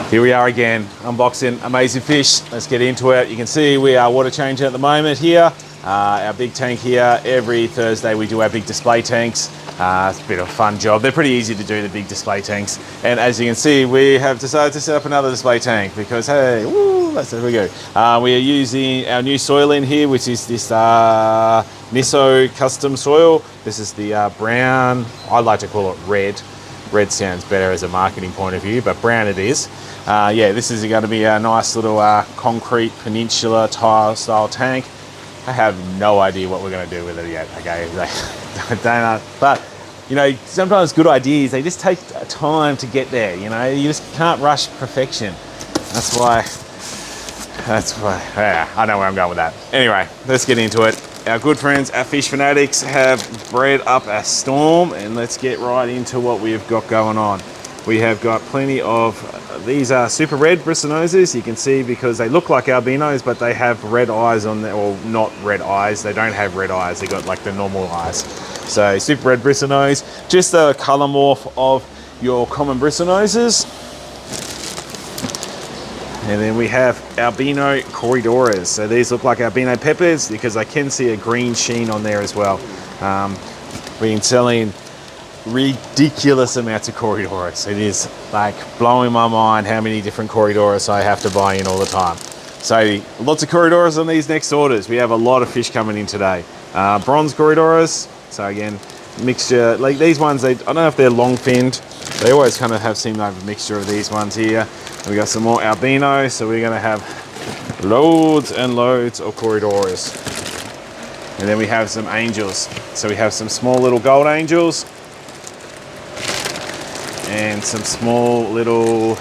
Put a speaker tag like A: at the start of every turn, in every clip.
A: Here we are again, unboxing amazing fish. Let's get into it. You can see we are water changing at the moment here. Our big tank here, every Thursday we do our big display tanks. It's a bit of a fun job. They're pretty easy to do, the big display tanks. And as you can see, we have decided to set up another display tank because, hey, woo, there we go. We are using our new soil in here, which is this Nisso custom soil. This is the brown, I like to call it red. Red sounds better as a marketing point of view, but brown it is. Yeah, this is going to be a nice little concrete peninsula tile style tank. I have no idea what we're going to do with it yet, okay? Don't know. But, you know, sometimes good ideas, they just take time to get there, you know? You just can't rush perfection. That's why, yeah, I know where I'm going with that. Anyway, let's get into it. Our good friends, our fish fanatics, have bred up a storm, and let's get right into what we've got going on. We have got plenty of, these are super red bristlenoses. You can see because they look like albinos, but they have red eyes on them, or not red eyes. They don't have red eyes. They got like the normal eyes. So super red bristlenose, just a color morph of your common bristlenoses. And then we have albino corridoras. So these look like albino peppers because I can see a green sheen on there as well. We've been selling ridiculous amounts of corridoras. It is like blowing my mind how many different corridoras I have to buy in all the time. So lots of corridoras on these next orders. We have a lot of fish coming in today. Bronze corridoras. So again, mixture, like these ones, I don't know if they're long finned. They always kind of have seemed like a mixture of these ones here. We got some more albino, so we're gonna have loads and loads of corridoras. And then we have some angels. So we have some small little gold angels and some small little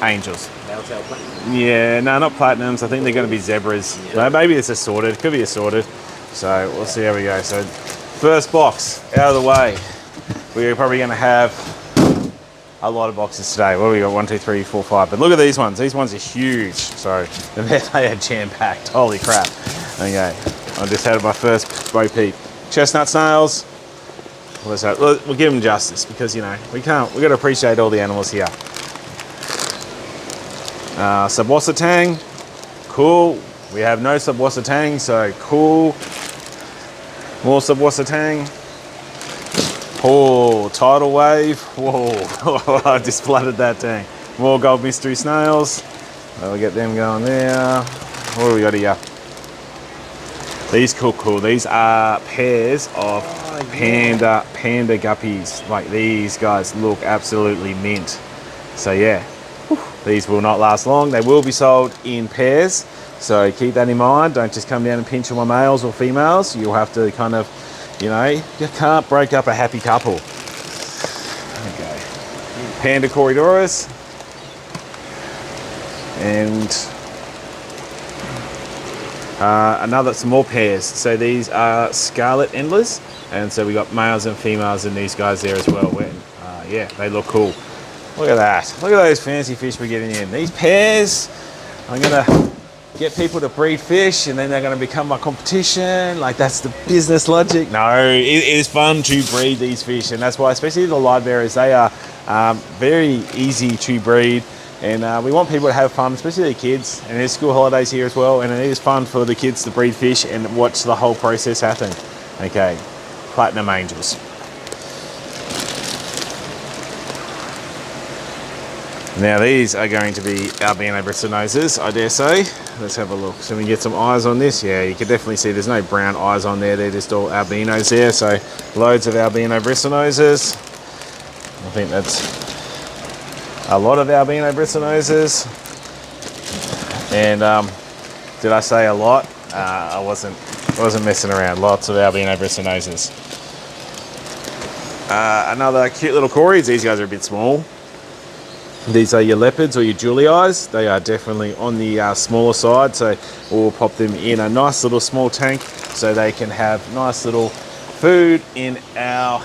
A: angels. Yeah, no, not platinums. I think they're gonna be zebras. Yeah. Maybe it's assorted, could be assorted. So we'll see how we go. So first box out of the way. We're probably gonna have a lot of boxes today. What do we got? 1, 2, 3, 4, 5. But look at these ones. These ones are huge. So they are jam-packed. Holy crap. Okay, I just had my first Bo Peep. Chestnut snails. We'll give them justice because, you know, we got to appreciate all the animals here. Subwassa tang. Cool. We have no subwassa tang, so cool. More subwassa tang. Oh, tidal wave. Whoa, I just flooded that tank. More gold mystery snails. We'll get them going there. What do we got here? These cool. These are pairs of panda guppies. Like these guys look absolutely mint. So yeah, these will not last long. They will be sold in pairs. So keep that in mind. Don't just come down and pinch on my males or females. You'll have to kind of, you know, you can't break up a happy couple. Okay. Panda corridoras. And some more pairs. So these are scarlet endlers. And so we got males and females in these guys there as well. Yeah, they look cool. Look at that. Look at those fancy fish we're getting in. These pairs, I'm gonna get people to breed fish and then they're going to become my competition. Like, that's the business logic. No, it is fun to breed these fish, and that's why, especially the live bearers, they are very easy to breed, and we want people to have fun, especially the kids. And there's school holidays here as well, and it is fun for the kids to breed fish and watch the whole process happen. Okay, platinum angels. Now these are going to be albino bristlenoses, I dare say. Let's have a look. So we can get some eyes on this. Yeah, you can definitely see there's no brown eyes on there. They're just all albinos there. So loads of albino bristlenoses. I think that's a lot of albino bristlenoses. And did I say a lot? I wasn't messing around. Lots of albino bristlenoses. Another cute little corys. These guys are a bit small. These are your leopards or your Julie eyes. They are definitely on the smaller side, so we'll pop them in a nice little small tank so they can have nice little food in our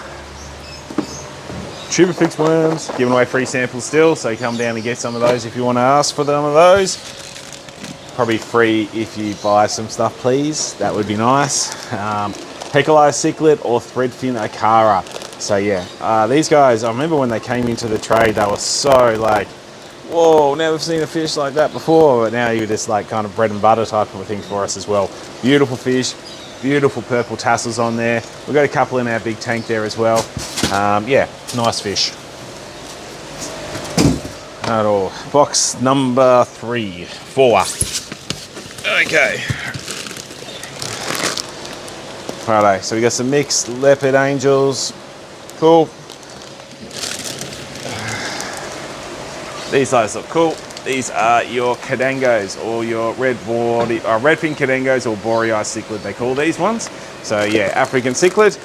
A: tuber fix worms. Giving away free samples still, so come down and get some of those if you want to ask for some of those. Probably free if you buy some stuff, please. That would be nice. Pecolo cichlid or threadfin acara. So yeah, these guys, I remember when they came into the trade, they were so like, whoa, never seen a fish like that before. But now you're just like kind of bread and butter type of thing for us as well. Beautiful fish, beautiful purple tassels on there. We've got a couple in our big tank there as well. Yeah, nice fish. At all. Box number 4. Okay. Righto, so we got some mixed leopard angels. Cool. These guys look cool. These are your cadangos, or your redfin cadangos, or boreal cichlid they call these ones. So yeah, African cichlid.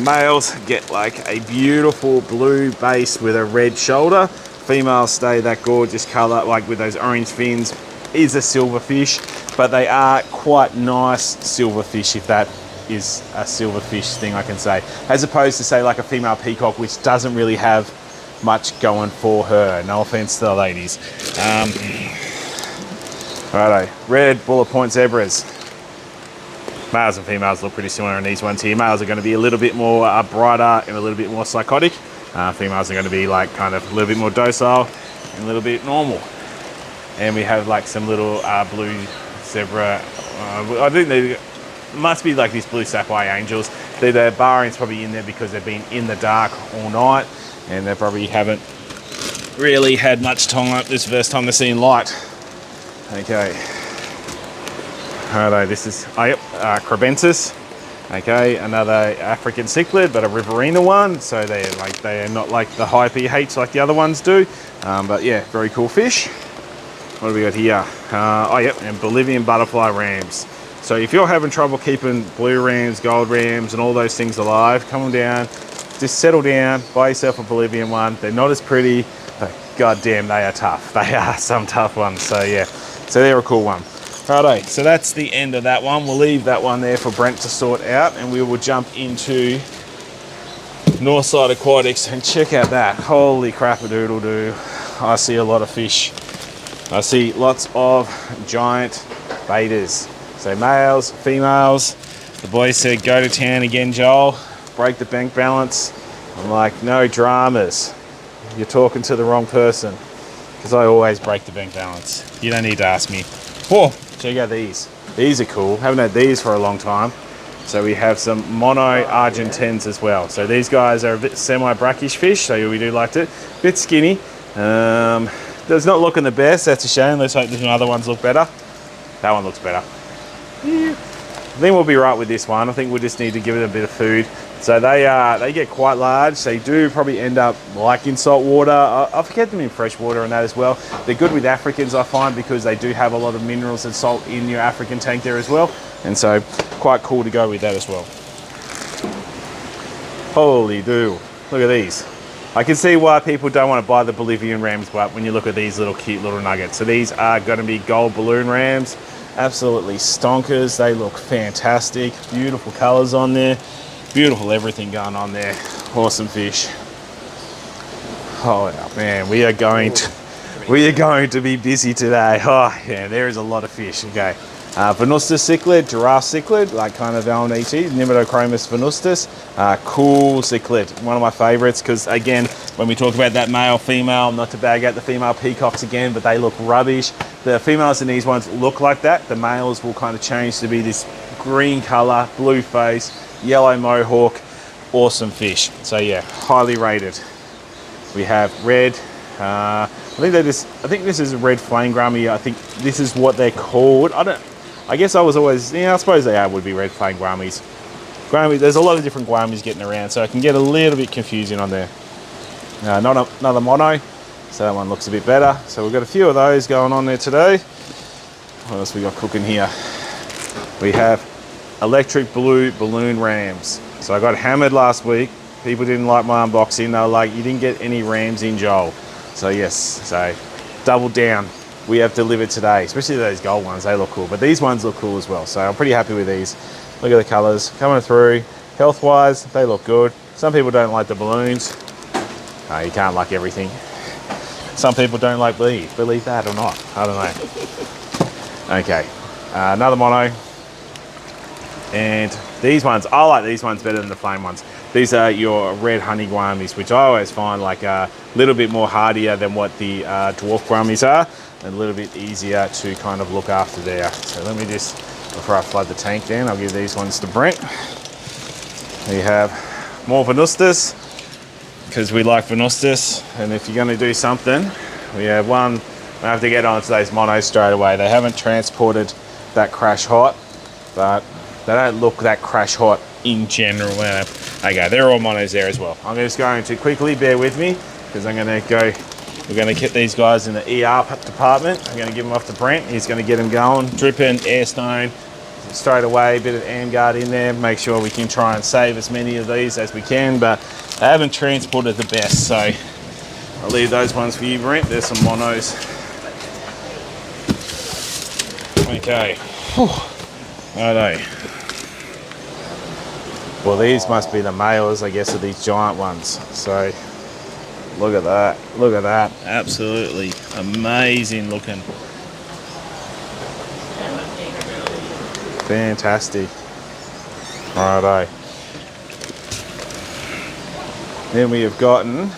A: Males get like a beautiful blue base with a red shoulder. Females stay that gorgeous color, like with those orange fins. Is a silverfish, but they are quite nice silverfish, if that is a silverfish thing I can say, as opposed to say like a female peacock, which doesn't really have much going for her. No offense to the ladies. Righto, red bullet point zebras. Males and females look pretty similar in these ones here. Males are going to be a little bit more brighter and a little bit more psychotic. Females are going to be like kind of a little bit more docile and a little bit normal. And we have like some little blue zebra. I think they must be like these blue sapphire angels. The barring's probably in there because they've been in the dark all night, and they probably haven't really had much time. This is the first time they're seeing light. Okay. Righto, this is Crebensis. Okay, another African cichlid, but a Riverina one. So they are not like the high pH like the other ones do. But yeah, very cool fish. What do we got here? Oh yep, and Bolivian butterfly rams. So if you're having trouble keeping blue rams, gold rams, and all those things alive, come on down, just settle down, buy yourself a Bolivian one. They're not as pretty, but goddamn, they are tough. They are some tough ones. So yeah, so they're a cool one. Righto, so that's the end of that one. We'll leave that one there for Brent to sort out, and we will jump into Northside Aquatics and check out that. Holy crap-a-doodle-doo. I see a lot of fish. I see lots of giant betas. So males, females. The boys said, go to town again, Joel. Break the bank balance. I'm like, no dramas. You're talking to the wrong person. Because I always break the bank balance. You don't need to ask me. Oh, check out these. These are cool. Haven't had these for a long time. So we have some mono Argentines as well. So these guys are a bit semi-brackish fish. So we do like it. A bit skinny. Does not looking the best. That's a shame. Let's hope the other ones look better. That one looks better. Yeah. I think we'll be right with this one. I think we just need to give it a bit of food. So they get quite large. They do probably end up like in salt water. I forget them in fresh water and that as well. They're good with Africans, I find, because they do have a lot of minerals and salt in your African tank there as well. And so quite cool to go with that as well. Holy do. Look at these. I can see why people don't want to buy the Bolivian rams, but when you look at these little cute little nuggets. So these are going to be gold balloon rams. Absolutely stonkers. They look fantastic. Beautiful colors on there. Beautiful everything going on there. Awesome fish. Oh man, we are going to be busy today. Oh yeah, there is a lot of fish. Okay. Venustus cichlid, giraffe cichlid, like kind of Valnetes, Nimidochromis venustus. Cool cichlid, one of my favorites, because again, when we talk about that male, female, not to bag out the female peacocks again, but they look rubbish. The females in these ones look like that. The males will kind of change to be this green color, blue face, yellow mohawk. Awesome fish. So yeah, highly rated. We have red. I think this is a red flame grammy. I think this is what they're called. I guess I was always, I suppose they would be red flame grammies. There's a lot of different grammies getting around, so it can get a little bit confusing on there. Another mono, so that one looks a bit better. So we've got a few of those going on there today. What else we got cooking here? We have electric blue balloon rams. So I got hammered last week. People didn't like my unboxing. They were like, you didn't get any rams in, Joel. So yes, so double down. We have delivered today, especially those gold ones. They look cool, but these ones look cool as well. So I'm pretty happy with these. Look at the colors coming through. Health-wise, they look good. Some people don't like the balloons. You can't like everything. Some people don't like beef. Believe that or not, I don't know. Okay, another mono. And these ones, I like these ones better than the flame ones. These are your red honey gouramis, which I always find like a little bit more hardier than what the dwarf gouramis are, and a little bit easier to kind of look after there. So let me just, before I flood the tank down, I'll give these ones to Brent. We have more venustus, because we like venustus, and if you're going to do something, we have one. I have to get onto those monos straight away. They haven't transported that crash hot, but they don't look that crash hot in general. Okay, they're all monos there as well. I'm just going to quickly, bear with me, because I'm going to go, we're going to get these guys in the ER department. I'm going to give them off to Brent. He's going to get them going, dripping, air stone, straight away, a bit of AmGuard in there, make sure we can try and save as many of these as we can, but they haven't transported the best, so I'll leave those ones for you, Brent. There's some monos. Okay. Righto. Well, these must be the males, I guess, of these giant ones. So look at that. Look at that. Absolutely amazing looking. Fantastic. Righto. Then we have gotten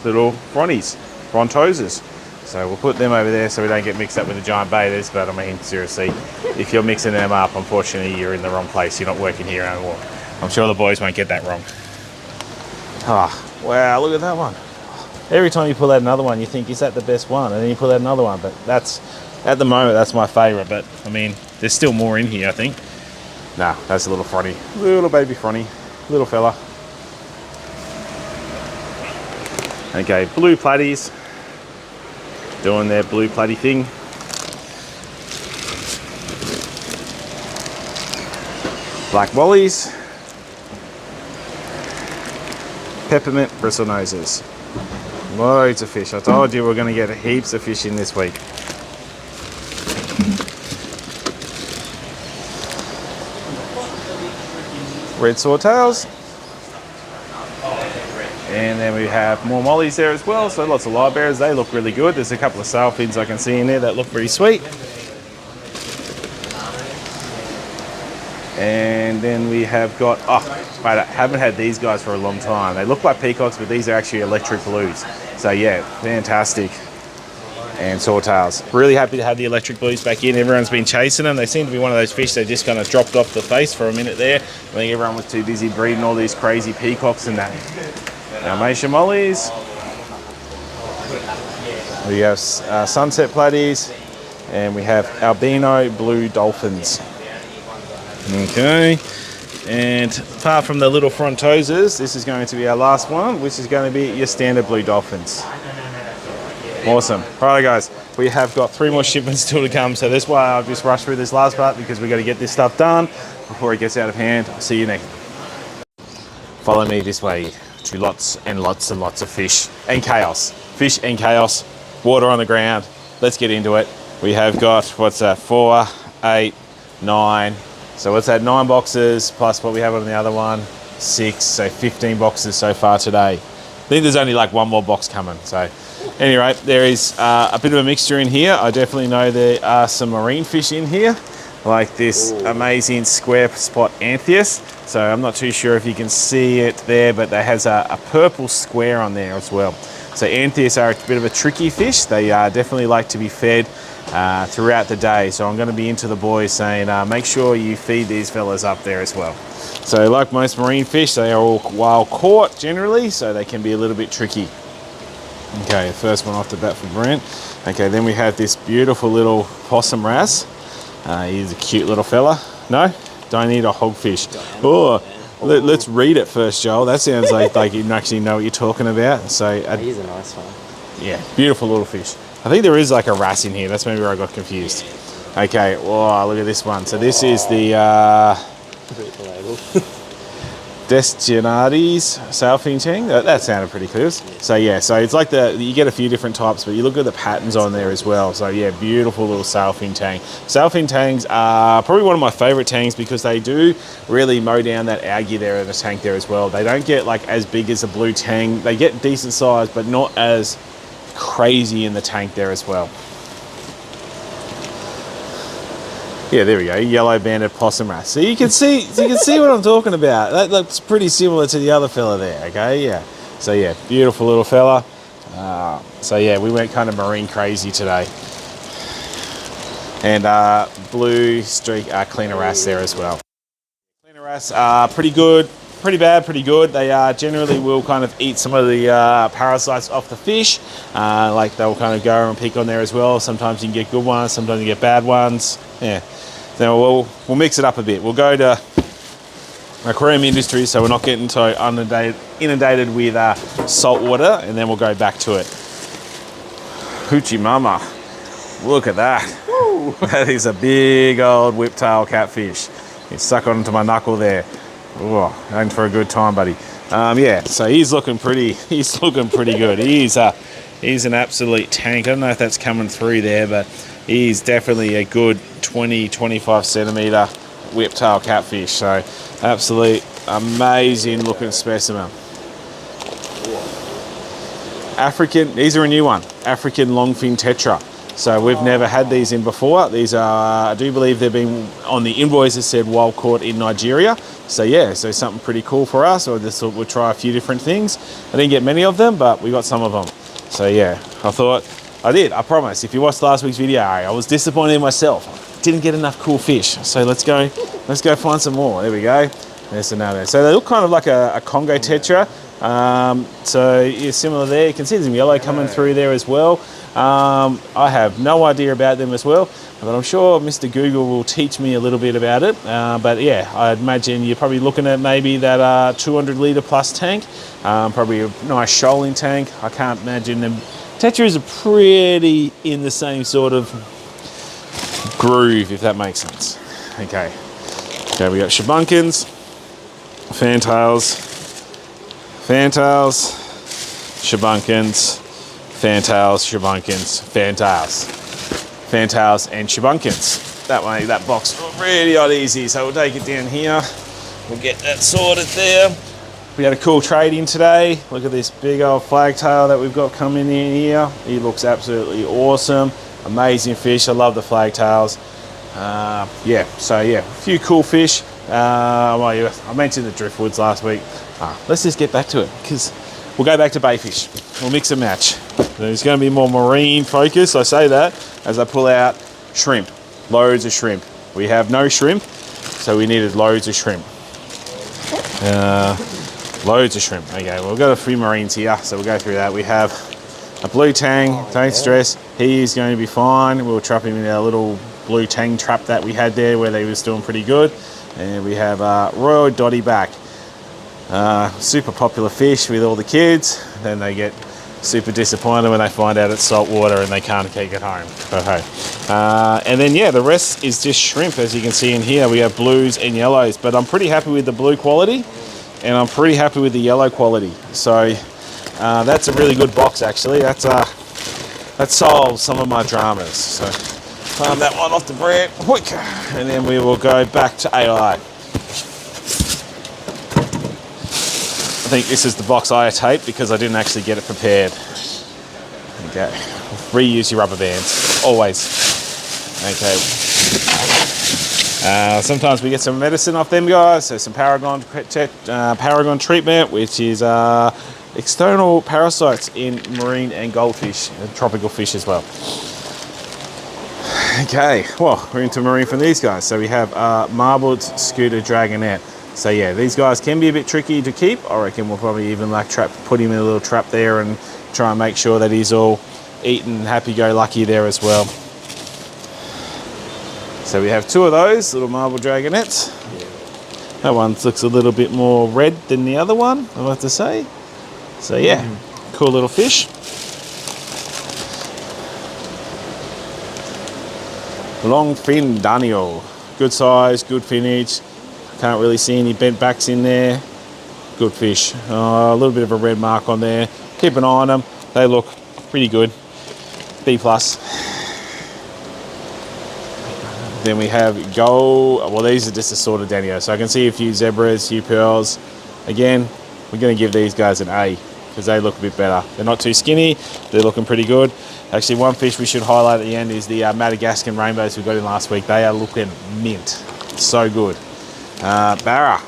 A: little frontoses. So we'll put them over there so we don't get mixed up with the giant betas, but I mean, seriously, if you're mixing them up, unfortunately, you're in the wrong place. You're not working here anymore. I'm sure the boys won't get that wrong. Ah, wow, look at that one. Every time you pull out another one, you think, is that the best one? And then you pull out another one, but that's, at the moment, that's my favorite. But I mean, there's still more in here, I think. Nah, that's a little fronty. Little baby fronty. Little fella. Okay, blue platies. Doing their blue platy thing. Black mollies. Peppermint bristlenoses. Loads of fish. I told you we're going to get heaps of fish in this week. Red swordtails. And then we have more mollies there as well, so lots of live bearers. They look really good. There's a couple of sailfins I can see in there that look pretty sweet. And then we have got, oh, mate, I haven't had these guys for a long time. They look like peacocks, but these are actually electric blues. So yeah, fantastic. And swordtails. Really happy to have the electric blues back in. Everyone's been chasing them. They seem to be one of those fish that just kind of dropped off the face for a minute there. I think everyone was too busy breeding all these crazy peacocks and that. Dalmatian mollies. We have sunset platies, and we have albino blue dolphins. Okay, and apart from the little frontoses, this is going to be our last one, which is going to be your standard blue dolphins. Awesome. Alright guys, we have got 3 more shipments still to come, so that's why I've just rushed through this last part, because we've got to get this stuff done before it gets out of hand. I'll see you next. Follow me this way to lots and lots and lots of fish and chaos. Fish and chaos, water on the ground. Let's get into it. We have got, what's that, 4, 8, 9. So what's that, 9 boxes plus what we have on the other one, 6, so 15 boxes so far today. I think there's only like 1 more box coming. So anyway, there is a bit of a mixture in here. I definitely know there are some marine fish in here, like this amazing square spot anthias. So I'm not too sure if you can see it there, but it has a purple square on there as well. So anthias are a bit of a tricky fish. They definitely like to be fed throughout the day. So I'm going to be into the boys saying, make sure you feed these fellas up there as well. So like most marine fish, they are all wild caught generally, so they can be a little bit tricky. Okay, first one off the bat for Brent. Okay, then we have this beautiful little possum wrasse. He's a cute little fella. No? Don't eat a hogfish. Oh, let's read it first, Joel. That sounds like you actually know what you're talking about. So
B: he's a nice one.
A: Yeah, beautiful little fish. I think there is like a wrasse in here. That's maybe where I got confused. Okay, oh, look at this one. So this is the Destinades sailfin tang. That sounded pretty close. So yeah, so it's like you get a few different types, but you look at the patterns on there as well. So yeah, beautiful little sailfin tang. Sailfin tangs are probably one of my favorite tangs because they do really mow down that algae there in the tank there as well. They don't get like as big as a blue tang. They get decent size, but not as crazy in the tank there as well. Yeah, there we go. Yellow banded possum wrasse. So you can see what I'm talking about. That looks pretty similar to the other fella there. Okay, yeah. So yeah, beautiful little fella. So yeah, we went kind of marine crazy today. And blue streak cleaner wrasse there as well. Cleaner wrasse are pretty good. Pretty bad, pretty good. They generally will kind of eat some of the parasites off the fish. Like they'll kind of go and pick on there as well. Sometimes you can get good ones, sometimes you get bad ones. Yeah. So we'll mix it up a bit. We'll go to aquarium industry so we're not getting so inundated with salt water, and then we'll go back to it. Hoochie mama. Look at that. Woo. That is a big old whiptail catfish. It's stuck onto my knuckle there. Oh, going for a good time, buddy. Yeah, so he's looking pretty good. He's an absolute tank. I don't know if that's coming through there, but he's definitely a good 20-25 centimeter whiptail catfish. So absolute amazing looking specimen. African, these are a new one, African longfin tetra. So we've never had these in before. These are, I do believe they've been on the invoice, it said wild caught in Nigeria. So yeah, so something pretty cool for us. Or this we'll try a few different things. I didn't get many of them, but we got some of them. So yeah, I promise. If you watched last week's video, I was disappointed in myself. Didn't get enough cool fish. So let's go find some more. There we go. There's another. So they look kind of like a Congo tetra. So yeah, similar there. You can see some yellow coming through there as well. I have no idea about them as well, but I'm sure Mr. Google will teach me a little bit about it. But yeah, I'd imagine you're probably looking at maybe that 200 litre plus tank, probably a nice shoaling tank. I can't imagine them. Tetras are pretty in the same sort of groove, if that makes sense. Okay, we got shabunkins, fantails, shabunkins, fantails, shabunkins, fantails, and shabunkins. That way, that box will really not easy. So we'll take it down here. We'll get that sorted there. We had a cool trade in today. Look at this big old flagtail that we've got coming in here. He looks absolutely awesome. Amazing fish. I love the flagtails. Yeah, so yeah, a few cool fish. Well, yeah, I mentioned the driftwoods last week. Let's just get back to it, because we'll go back to bayfish. We'll mix and match. There's going to be more marine focus. I say that as I pull out shrimp. Loads of shrimp. We have no shrimp, so we needed loads of shrimp. Loads of shrimp. Okay, well, we've got a few marines here, so we'll go through that. We have a blue tang. Don't stress. He is going to be fine. We'll trap him in our little blue tang trap that we had there, where they was doing pretty good. And we have royal dotty back. Super popular fish with all the kids. Then they get super disappointed when they find out it's salt water and they can't take it home. And then yeah, the rest is just shrimp. As you can see in here, we have blues and yellows, but I'm pretty happy with the blue quality and I'm pretty happy with the yellow quality. So that's a really good box actually. That solves some of my dramas. So palm that one off the brand, and then we will go back to AI. I think this is the box I taped because I didn't actually get it prepared. Okay, reuse your rubber bands, always. Okay. Sometimes we get some medicine off them guys, so some Paragon treatment, which is external parasites in marine and goldfish, and tropical fish as well. Okay, well, we're into marine from these guys. So we have marbled scooter dragonet. So yeah, these guys can be a bit tricky to keep. I reckon we'll probably even put him in a little trap there and try and make sure that he's all eaten happy-go-lucky there as well. So we have two of those little marble dragonets. That one looks a little bit more red than the other one, I have to say. So yeah, cool little fish. Long fin Daniel, good size, good finish. Can't really see any bent backs in there. Good fish. A little bit of a red mark on there. Keep an eye on them. They look pretty good. B+. Then we have well, these are just a sort of Danio. So I can see a few zebras, a few pearls. Again, we're going to give these guys an A because they look a bit better. They're not too skinny. They're looking pretty good. Actually, one fish we should highlight at the end is the Madagascan rainbows we got in last week. They are looking mint. So good. Barra.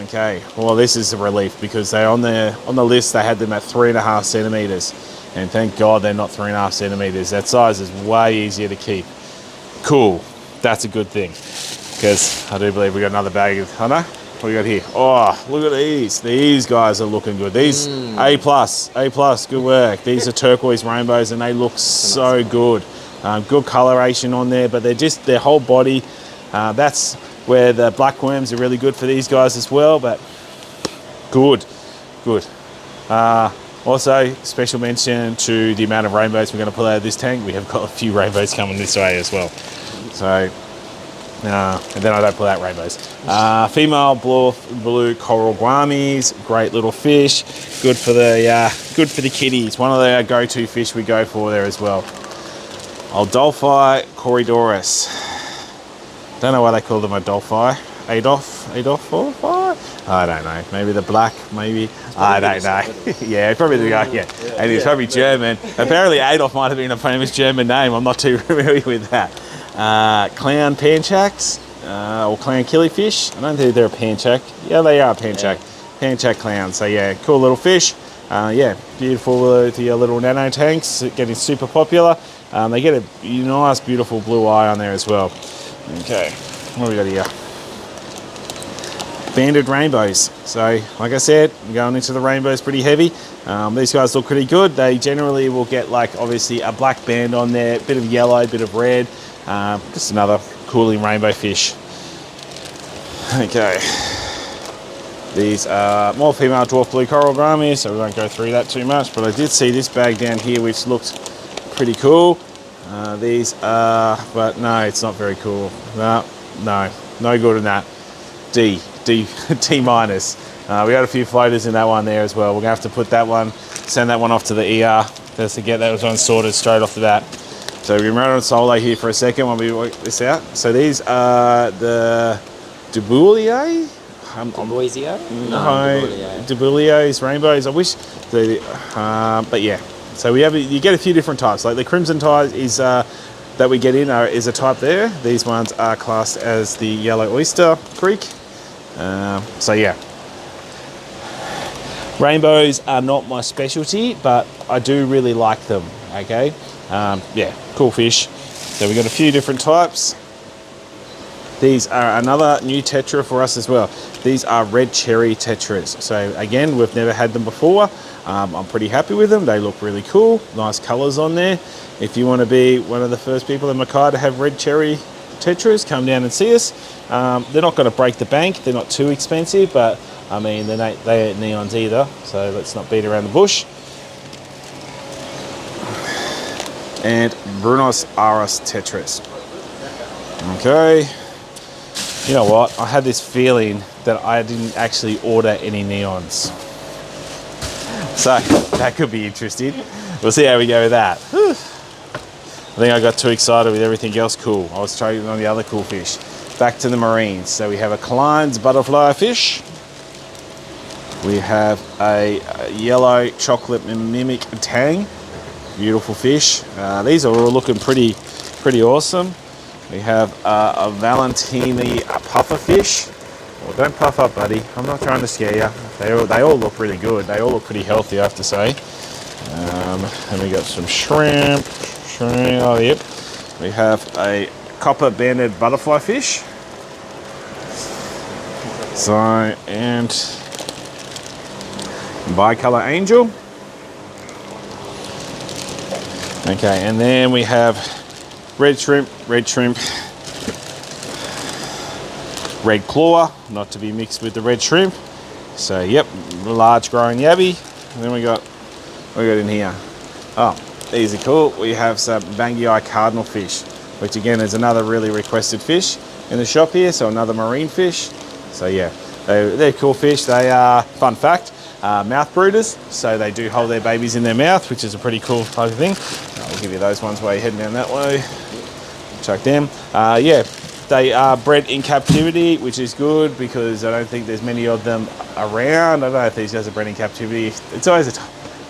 A: Okay, well this is a relief because they on the list they had them at 3.5 centimeters, and thank God they're not 3.5 centimeters. That size is way easier to keep. Cool, that's a good thing because I do believe we got another bag of. I know what we got here. Oh, look at these. These guys are looking good. These A+, good work. These are turquoise rainbows and they look so good. Good coloration on there, but they're just their whole body. That's where the black worms are really good for these guys as well, but good. Also, special mention to the amount of rainbows we're going to pull out of this tank. We have got a few rainbows coming this way as well. So, and then I don't pull out rainbows. Female blue coral guamis, great little fish. Good for the kiddies. One of the go-to fish we go for there as well. Odolphi corydoris. Don't know why they call them Odolphi. Adolphi? I don't know. Maybe the black, maybe. I don't know. Yeah, probably the guy, yeah. And he's probably German. Apparently Adolf might have been a famous German name. I'm not too familiar with that. Clown panchaks, or clown killifish. I don't think they're a panchak. Yeah, they are panchak. Yeah. Panchak clowns. So yeah, cool little fish. Yeah, beautiful with your little nano tanks. Getting super popular. They get a nice, beautiful blue eye on there as well. Okay, what have we got here? Banded rainbows. So, like I said, I'm going into the rainbows pretty heavy. These guys look pretty good. They generally will get like obviously a black band on there, bit of yellow, bit of red. Just another cooling rainbow fish. Okay. These are more female dwarf blue coral grammies, so we won't go through that too much, but I did see this bag down here which looked pretty cool. These are, but no, it's not very cool. No good in that. D minus. We got a few floaters in that one there as well. We're gonna have to put that one, send that one off to the ER just to get that one sorted straight off the bat. So we're going to run on solo here for a second while we work this out. So these are the Dubulier? Dubulier's rainbows. I wish the, but yeah. So you get a few different types. Like the crimson type is that we get in is a type there. These ones are classed as the yellow oyster creek. So yeah, rainbows are not my specialty, but I do really like them. Okay, yeah, cool fish. So we got a few different types. These are another new tetra for us as well. These are red cherry tetras. So again, we've never had them before. I'm pretty happy with them. They look really cool. Nice colors on there. If you want to be one of the first people in Mackay to have red cherry tetras, come down and see us. They're not going to break the bank. They're not too expensive, but I mean, they ain't neons either. So let's not beat around the bush. And Brunos Aros tetras. Okay. You know what? I had this feeling that I didn't actually order any neons. So that could be interesting. We'll see how we go with that. Whew. I think I got too excited with everything else cool. I was trading on the other cool fish. Back to the marines. So we have a Klein's butterfly fish. We have a yellow chocolate mimic tang. Beautiful fish. These are all looking pretty awesome. We have a Valentini puffer fish. Well, don't puff up, buddy. I'm not trying to scare you. They all look really good. They all look pretty healthy, I have to say. And we got some shrimp. Oh, yep. We have a copper banded butterfly fish. So, and bicolor angel. Okay, and then we have red shrimp, red claw, not to be mixed with the red shrimp. So, yep, large growing yabby. And then we got in here. Oh, these are cool. We have some Bangui cardinal fish, which again is another really requested fish in the shop here. So another marine fish. So yeah, they're cool fish. They are, fun fact, mouth brooders. So they do hold their babies in their mouth, which is a pretty cool type of thing. I'll give you those ones while you're heading down that way. Chuck them. Yeah, they are bred in captivity, which is good because I don't think there's many of them around. I don't know if these guys are bred in captivity. It's always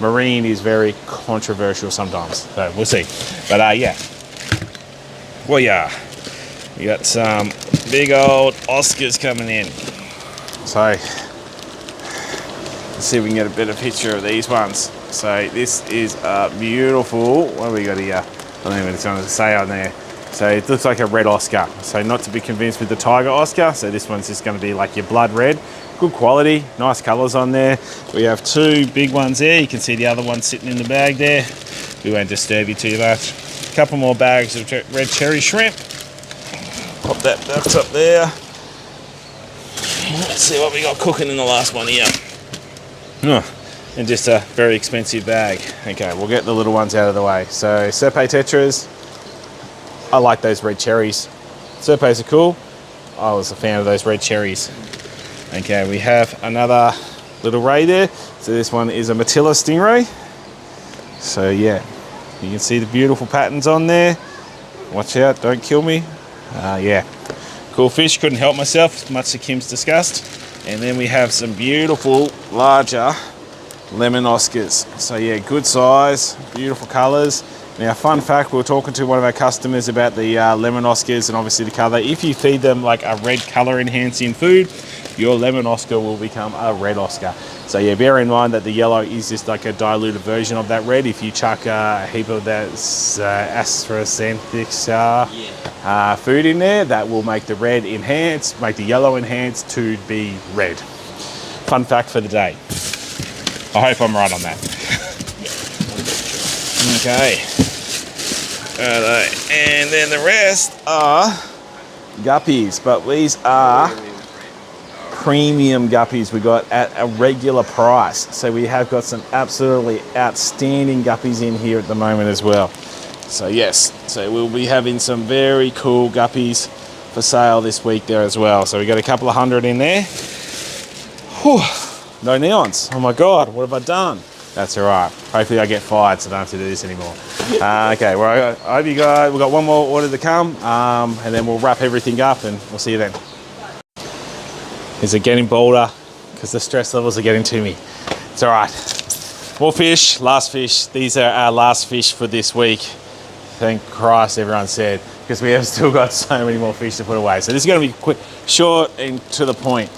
A: marine is very controversial sometimes. So we'll see. But yeah. Well, yeah. We got some big old Oscars coming in. So let's see if we can get a better picture of these ones. So this is a beautiful, what have we got here? I don't know what it's going to say on there. So it looks like a red Oscar. So not to be convinced with the tiger Oscar. So this one's just going to be like your blood red. Good quality, nice colours on there. We have two big ones there. You can see the other one sitting in the bag there. We won't disturb you too much. A couple more bags of red cherry shrimp. Pop that box up there. Let's see what we got cooking in the last one here. Oh, and just a very expensive bag. Okay, we'll get the little ones out of the way. So Serpe tetras. I like those red cherries. Serpes are cool. I was a fan of those red cherries. Okay, we have another little ray there. So this one is a Matilla stingray. So yeah, you can see the beautiful patterns on there. Watch out, don't kill me. Yeah, cool fish, couldn't help myself, much to Kim's disgust. And then we have some beautiful, larger lemon Oscars. So yeah, good size, beautiful colours. Now, fun fact, we were talking to one of our customers about the lemon Oscars and obviously the colour. If you feed them like a red colour enhancing food, your lemon Oscar will become a red Oscar. So yeah, bear in mind that the yellow is just like a diluted version of that red. If you chuck a heap of that astaxanthic food in there, that will make the red enhance, make the yellow enhance to be red. Fun fact for the day. I hope I'm right on that. Okay. And then the rest are guppies, but these are premium guppies we got at a regular price. So we have got some absolutely outstanding guppies in here at the moment as well. So yes, so we'll be having some very cool guppies for sale this week there as well. So we got a couple of hundred in there. Whew, no neons. Oh my God, what have I done? That's all right. Hopefully I get fired so I don't have to do this anymore. Okay, well, I hope you guys, we've got one more order to come and then we'll wrap everything up and we'll see you then. Is it getting bolder? Because the stress levels are getting to me. It's all right. More fish, last fish. These are our last fish for this week. Thank Christ, everyone said, because we have still got so many more fish to put away. So this is going to be quick, short and to the point.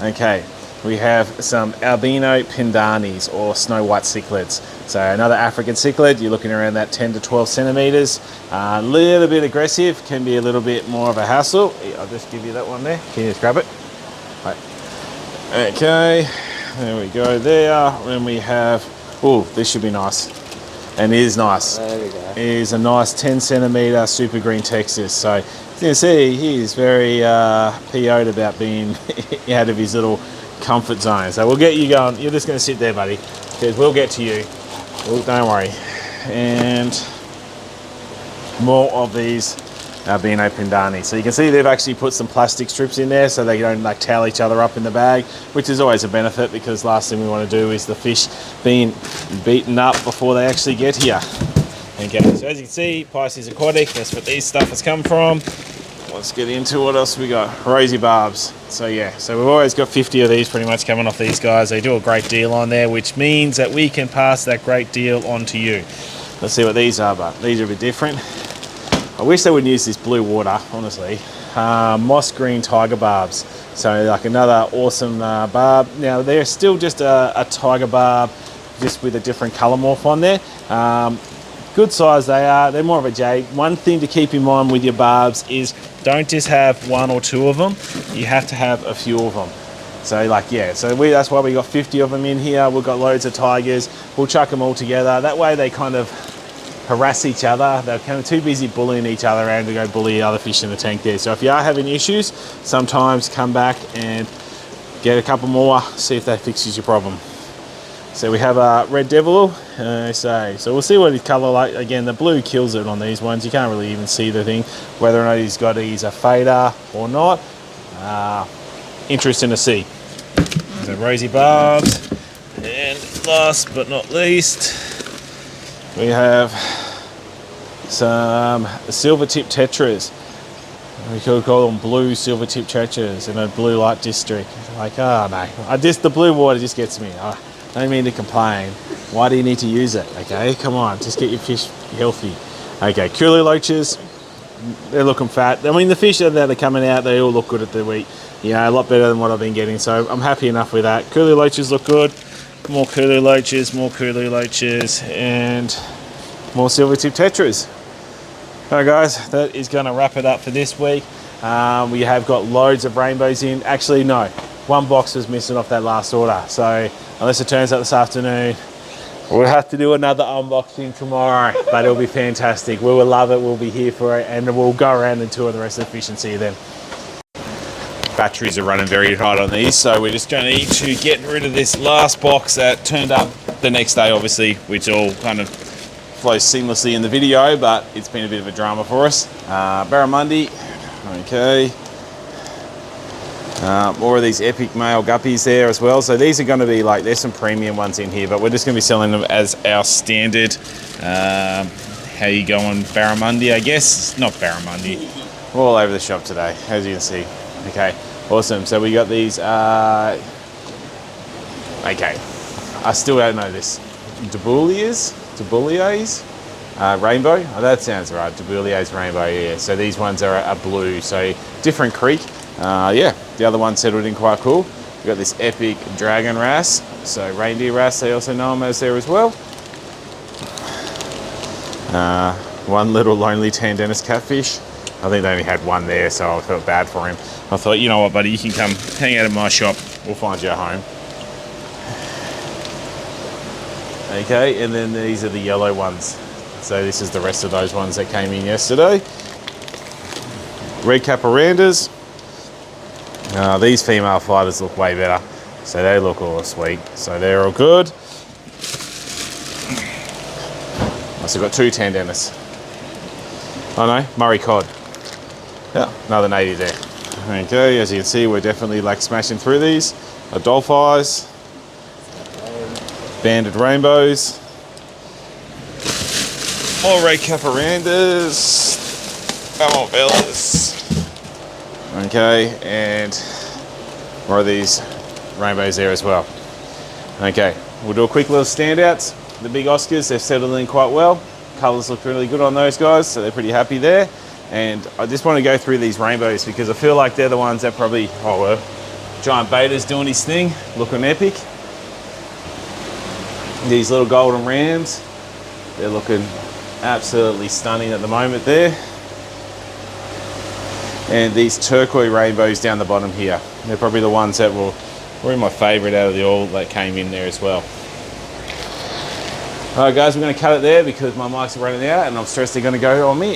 A: Okay. We have some albino pindanis or snow white cichlids. So another African cichlid, you're looking around that 10 to 12 centimeters. A little bit aggressive, can be a little bit more of a hassle. I'll just give you that one there. Can you just grab it? Right. Okay, there we go there. Then we have, oh, this should be nice. And it is nice. There we go. It is a nice 10 centimeter super green Texas. So as you can see, he's very PO'd about being out of his little comfort zone. So we'll get you going. You're just going to sit there, buddy, because we'll get to you. Well, don't worry. And more of these albino pindani. So you can see they've actually put some plastic strips in there so they don't like towel each other up in the bag, which is always a benefit because last thing we want to do is the fish being beaten up before they actually get here. Okay, so as you can see, Pisces Aquatic, that's what these stuff has come from. Let's get into what else we got. Rosy barbs. So yeah, so we've always got 50 of these pretty much coming off these guys. They do a great deal on there, which means that we can pass that great deal on to you. Let's see what these are, but these are a bit different. I wish they would use this blue water, honestly. Moss green tiger barbs. So like another awesome barb. Now they're still just a tiger barb, just with a different color morph on there. Good size they are. They're more of a jade. One thing to keep in mind with your barbs is don't just have one or two of them. You have to have a few of them. So like, yeah, so that's why we got 50 of them in here. We've got loads of tigers. We'll chuck them all together. That way they kind of harass each other. They're kind of too busy bullying each other around to go bully other fish in the tank there. So if you are having issues, sometimes come back and get a couple more, see if that fixes your problem. So we have a red devil, so we'll see what his colour like. Again, the blue kills it on these ones. You can't really even see the thing, whether or not he's a fader or not. Interesting to see. So rosy barbs, and last but not least, we have some silver tip tetras. We could call them blue silver tip tetras in a blue light district. Like, oh no, the blue water just gets me. I don't mean to complain, Why do you need to use it? Okay, come on, just get your fish healthy. Okay, curlew loaches, they're looking fat. I mean, the fish that are coming out, they all look good at the week. You know, a lot better than what I've been getting, so I'm happy enough with that. Curlew loaches look good. More curlew loaches, and more silver tip tetras. Alright guys, that is going to wrap it up for this week. We have got loads of rainbows in. Actually, no, one box was missing off that last order. So unless it turns out this afternoon, we'll have to do another unboxing tomorrow, but it'll be fantastic. We will love it. We'll be here for it, and we'll go around and tour the rest of the fish and see you then. Batteries are running very hot on these, so we're just going to need to get rid of this last box that turned up the next day, obviously, which all kind of flows seamlessly in the video, but it's been a bit of a drama for us. Barramundi, okay. More of these epic male guppies there as well. So these are going to be like, there's some premium ones in here, but we're just going to be selling them as our standard. How you going, Barramundi, I guess? Not Barramundi. We're all over the shop today, as you can see. Okay, awesome. So we got these, okay. I still don't know this. Dubouliers, rainbow. Oh, that sounds right. Dubouliers rainbow. Yeah. So these ones are blue. So different creek. Yeah. The other one settled in quite cool. We got this epic dragon wrasse. So reindeer wrasse, they also know them as there as well. One little lonely tan Dennis catfish. I think they only had one there, so I felt bad for him. I thought, you know what, buddy, you can come hang out at my shop. We'll find you a home. Okay, and then these are the yellow ones. So this is the rest of those ones that came in yesterday. Red caparandas. These female fighters look way better. So they look all sweet. So they're all good. Also got two tan Dennis. Oh no, Murray cod. Yeah, another native there. Okay, as you can see, we're definitely like smashing through these. Adolphis. Banded rainbows. More red caparandas. Come on, fellas. Okay, and more of these rainbows there as well. Okay, we'll do a quick little standouts. The big Oscars, they've settled in quite well. Colours look really good on those guys, so they're pretty happy there. And I just want to go through these rainbows because I feel like they're the ones that probably, giant beta's doing his thing, looking epic. These little golden rams, they're looking absolutely stunning at the moment there. And these turquoise rainbows down the bottom here, they're probably the ones that were my favourite out of the all that came in there as well. Alright guys, we're going to cut it there because my mics are running out and I'm stressed they're going to go on me.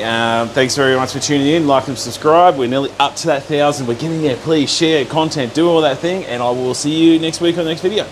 A: Thanks very much for tuning in, like and subscribe. We're nearly up to that 1,000. We're getting there. Please share content, do all that thing, and I will see you next week on the next video.